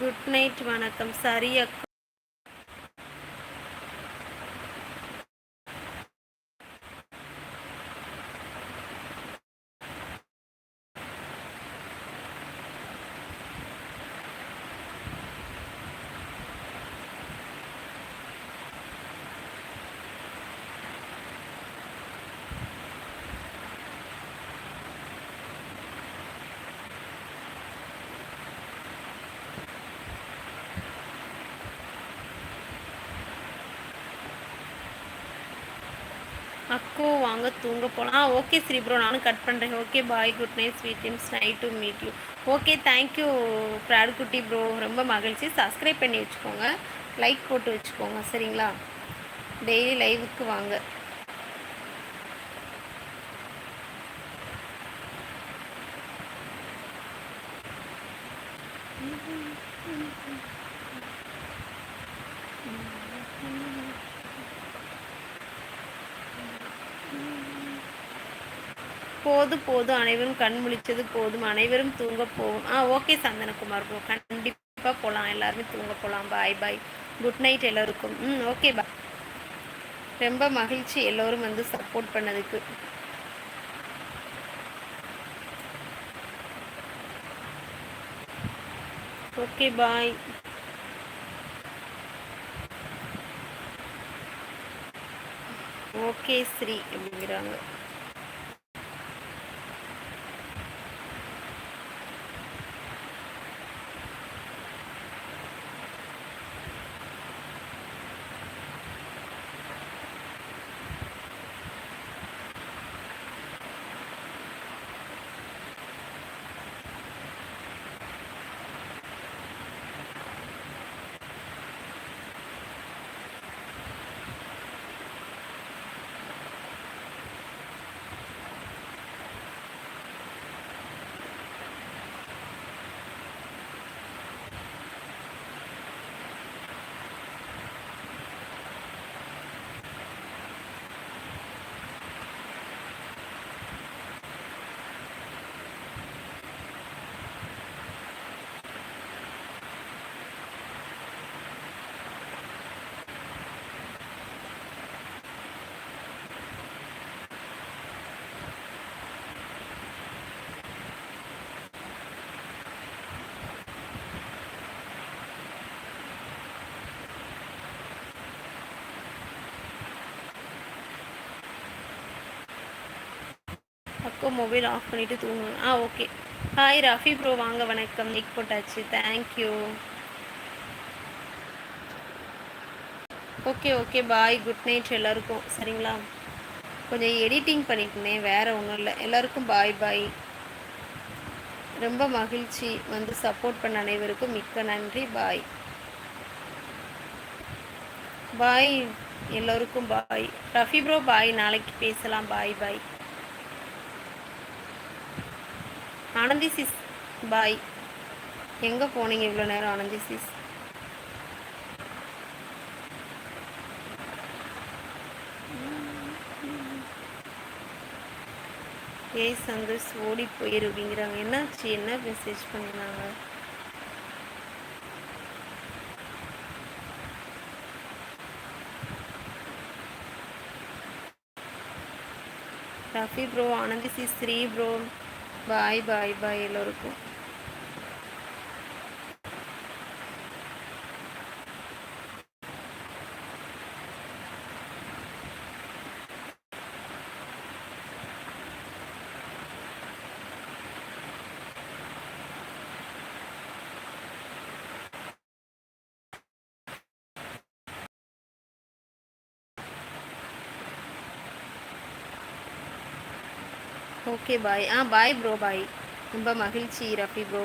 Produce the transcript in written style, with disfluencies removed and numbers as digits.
Good night, வணக்கம். சரி அக்கா. அக்கோ வாங்க தூங்க போகலாம். ஓகே ஸ்ரீ ப்ரோ, நானும் கட் பண்ணுறேன். Okay bye, good night, sweet dreams, nice to meet you. Okay, thank you ப்ராட் குட்டி ப்ரோ, ரொம்ப மகிழ்ச்சி. சப்ஸ்கிரைப் பண்ணி வச்சுக்கோங்க, லைக் போட்டு வச்சுக்கோங்க, சரிங்களா? டெய்லி லைவுக்கு வாங்க. போதும் அனைவரும் கண் முழிச்சது போதும், அனைவரும் தூங்க போவோம். ஓகே சந்தனகுமார் ப்ரோ, கண்டிப்பாக போகலாம், எல்லாருமே தூங்க போகலாம். பாய் பாய், குட் நைட் எல்லோருக்கும். ஓகே பாய். ரொம்ப மகிழ்ச்சி எல்லோரும் வந்து சப்போர்ட் பண்ணதுக்கு. Okay bye. ஓகே ஸ்ரீ அப்படிங்கிறாங்க. அக்கோ மொபைல் ஆஃப் பண்ணிவிட்டு தூங்குங்க. ஓகே. ஹாய் ரஃபி ப்ரோ, வாங்க வணக்கம். நிக் போட்டாச்சு, thank you. Okay okay bye, good night எல்லாருக்கும், சரிங்களா? கொஞ்சம் எடிட்டிங் பண்ணிட்டுனேன், வேறு ஒன்றும் இல்லை. எல்லாருக்கும் பாய் பாய். ரொம்ப மகிழ்ச்சி, வந்து சப்போர்ட் பண்ண அனைவருக்கும் மிக்க நன்றி. பாய் பாய், எல்லோருக்கும் பாய். ரஃபி ப்ரோ பாய், நாளைக்கு பேசலாம். Bye bye. Anandhi sis bye. எங்கே போனீங்க இவ்வளோ நேரம் ஆனந்தி சிஸ்? ஏய் சந்தோஷ் ஓடி போயிரு அப்படிங்கிறாங்க. என்னாச்சு, என்ன மெசேஜ் பண்ணிருந்தாங்க? Rafi bro, Anandhi sis, Sri bro bye bye bye எல்லோருக்கும். Okay bye. Bye bro, bye. ரொம்ப மகிழ்ச்சி ரஃபி ப்ரோ.